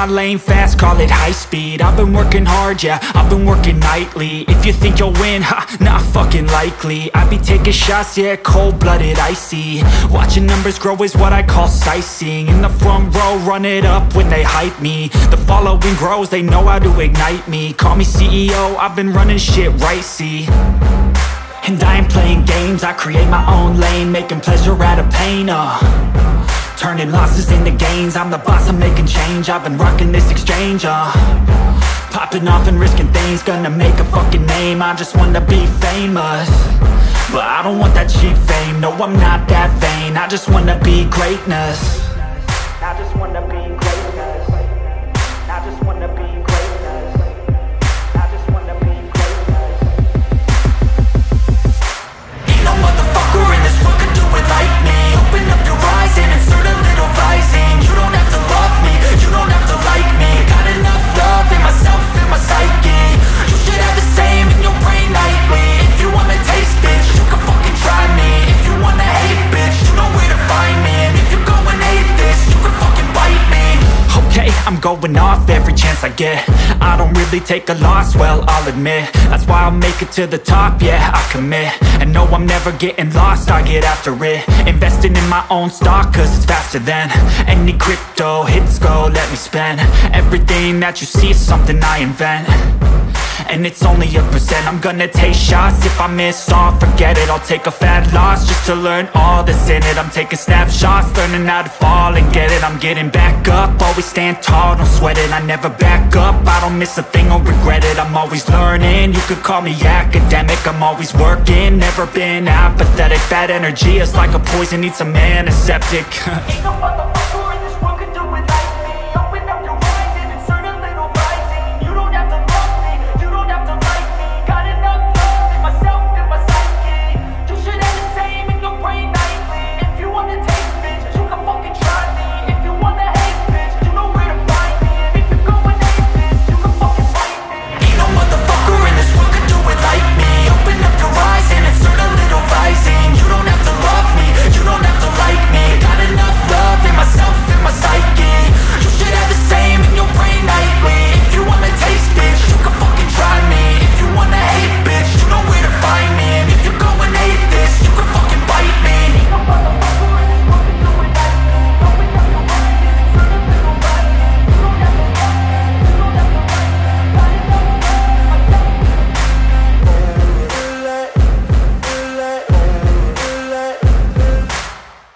my lane fast, call it high speed. I've been working hard, yeah, I've been working nightly. If you think you'll win, ha, not fucking likely. I be taking shots, yeah, cold-blooded, icy. Watching numbers grow is what I call sightseeing. In the front row, run it up when they hype me. The following grows, they know how to ignite me. Call me CEO, I've been running shit right, see. And I ain't playing games, I create my own lane, making pleasure out of pain, turning losses into gains. I'm the boss, I'm making change. I've been rocking this exchange, popping off and risking things. Gonna make a fucking name, I just wanna be famous. But I don't want that cheap fame, no, I'm not that vain. I just wanna be greatness. I just wanna be greatness. I just wanna be greatness. I just wanna be greatness. Ain't no motherfucker in this world could do it like me. Open up your eyes and insert a little rising. You don't have to love me, you don't have to like me. Got enough love in myself, in my psyche. You should have the same in your brain nightly. If you wanna taste, bitch, you can fucking try me. If you wanna hate, bitch, you know where to find me. And if you go and hate this, you can fucking bite me. Okay, I'm going off every chance I get. I don't really take a loss, well, I'll admit. That's why I'll make it to the top, yeah, I commit. And no, I'm never getting lost, I get after it. Investing in my own stock, cause it's faster than any crypto hits go, let me spend. Everything that you see is something I invent. And it's only a percent. I'm gonna take shots. If I miss all, forget it. I'll take a fat loss just to learn all that's in it. I'm taking snapshots, learning how to fall and get it. I'm getting back up, always stand tall, don't sweat it. I never back up, I don't miss a thing or regret it. I'm always learning, you could call me academic. I'm always working, never been apathetic. Bad energy is like a poison, needs some antiseptic. Ain't no motherfucker in this world could do it like me. Open up your eyes and insert a little rising. You don't have to love me, you don't have to like me. Got enough love in myself, in my psyche. You should have the same in your brain nightly. If you wanna taste, bitch, you can fucking try me. If you wanna hate, bitch, you know where to find me. And if you go and hate this, you can fucking fight me. Ain't no motherfucker in this world could do it like me. Open up your eyes and insert a little rising. You don't have to love me, you don't have to like me. Got enough love in myself, in my psyche. You should have the same in your brain nightly. If you wanna taste, bitch, you can fucking try me. If you wanna hate, bitch, you know where to find me. And if you go and hate this, you can fucking bite me. Ain't no motherfucker in this world could do it like me. Open up your eyes and insert a little rising. You don't have to love me, you don't have to like me. Got enough love in myself.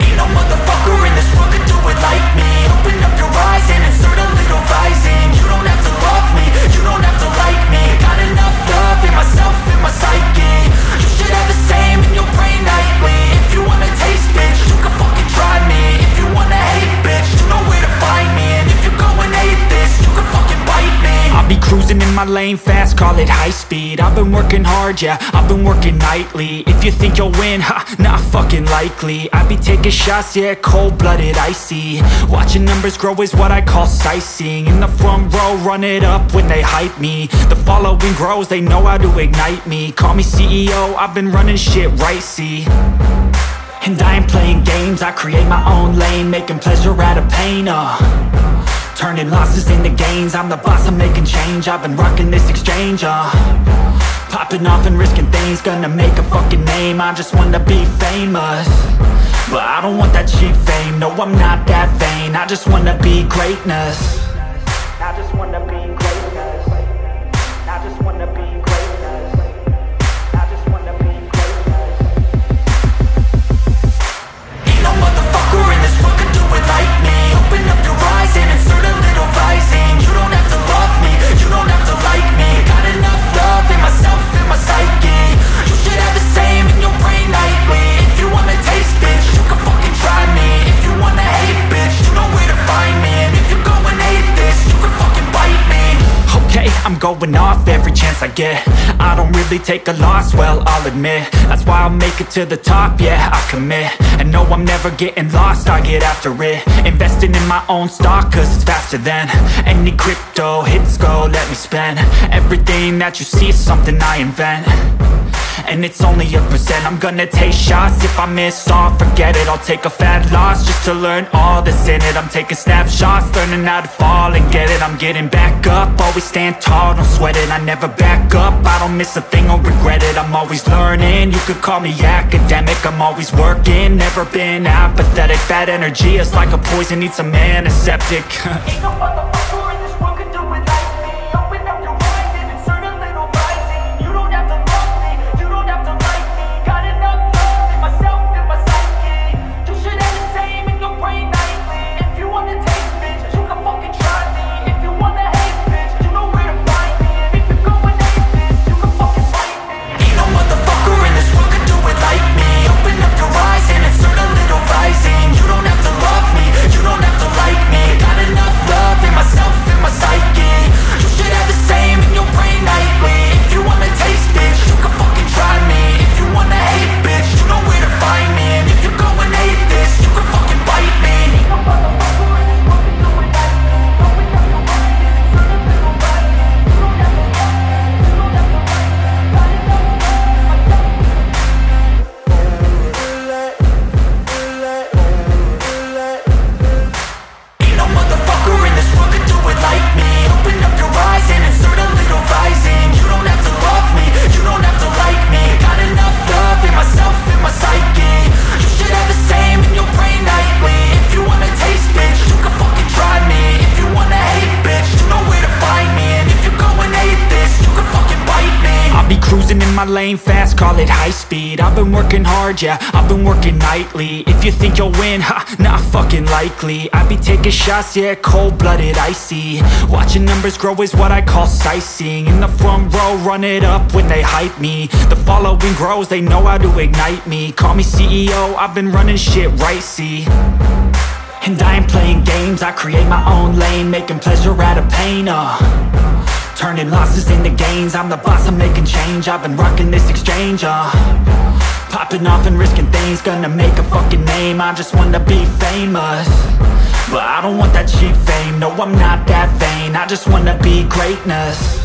Ain't no motherfucker in this world could do it like me. Open up your eyes and insert a little rising. You don't have to love me, you don't have to like me. Got enough love in myself, in my psyche. You should have the same in your brain nightly. If you wanna taste, bitch, you can fucking try me. If you wanna hate, bitch, you know where to find me. And if you go and hate this, you can fucking bite me. I'll be cruising in my lane fast, call it high speed. I've been working hard, yeah, I've been working nightly. If you think you'll win, ha, not fucking likely. I be taking shots, yeah, cold-blooded, icy. Watching numbers grow is what I call sightseeing. In the front row, run it up when they hype me. The following grows, they know how to ignite me. Call me CEO, I've been running shit right, see. And I ain't playing games, I create my own lane, making pleasure out of pain, turning losses into gains. I'm the boss, I'm making change. I've been rocking this exchange, popping off and risking things. Gonna make a fucking name, I just wanna be famous. But I don't want that cheap fame, no, I'm not that vain. I just wanna be greatness. I just wanna be greatness. I just wanna be greatness. I just wanna be greatness. Ain't no motherfucker in this world could do it like me. Open up your eyes and insert a little rising. You don't have to love me, you don't have to like me. Got enough love in myself, in my psyche. You should have the same in your brain nightly. If you wanna taste, bitch, you can fucking try me. If you wanna hate, bitch, you know where to find me. And if you go and hate this, you can fucking bite me. Okay, I'm going off every chance I get. I don't really take a loss, well, I'll admit. That's why I'll make it to the top, yeah, I commit. And no, I'm never getting lost, I get after it. Investing in my own stock, cause it's faster than any crypto hits go, let me spend. Everything that you see is something I invent. and it's only a percent. I'm gonna take shots, if I miss all, forget it. I'll take a fat loss just to learn all that's in it. I'm taking snapshots, learning how to fall and get it. I'm getting back up, always stand tall, don't sweat it. I never back up, I don't miss a thing or regret it. I'm always learning, you could call me academic. I'm always working, never been apathetic. Bad energy is like a poison, needs some antiseptic. Ain't no motherfucker in this world could do it like me. Open up your eyes and insert a little rising. You don't have to love me, you don't have to like me. Got enough love in myself and my psyche. You should have the same in your brain nightly. If you wanna taste, bitch, you can fucking try me. If you wanna hate, bitch, you know where to find me. And if you're going hate, bitch, you can fucking fight me. Ain't no motherfucker in this world could do it like me. Open up your eyes and insert a little rising. You don't have to love me, you don't have to like me. Got enough love in myself and my psyche. You should have the same in your brain nightly. If you wanna taste, bitch, you can fucking try me. If you wanna hate, bitch, you know where to find me. And if you're going hate this, you can fucking bite me. Ain't no motherfucker in this world can do it like me. Open up your eyes and insert a little rising. You don't have to love me, you don't have to like me. Got enough love in Ain't no motherfucker in this world could do it like me. Open up your eyes and insert a little rising. You don't have to love me, you don't have to like me. Got enough love in myself and my psyche. You should have the same in your brain nightly. If you wanna taste, bitch, you can fucking try me. If you wanna hate, bitch, you know where to find me. And if you're going hate this, you can fucking bite me. I'll be cruising in my lane fast, call it high speed. I've been working hard, yeah, I've been working nightly. If you think you'll win, ha, not fucking likely. I be taking shots, yeah, cold-blooded, icy. Watching numbers grow is what I call sightseeing. In the front row, run it up when they hype me. The following grows, they know how to ignite me. Call me CEO, I've been running shit right, see. And I ain't playing games, I create my own lane, making pleasure out of pain, turning losses into gains. I'm the boss, I'm making change. I've been rocking this exchange, popping off and risking things. Gonna make a fucking name, I just wanna be famous. But I don't want that cheap fame, no I'm not that vain. I just wanna be greatness.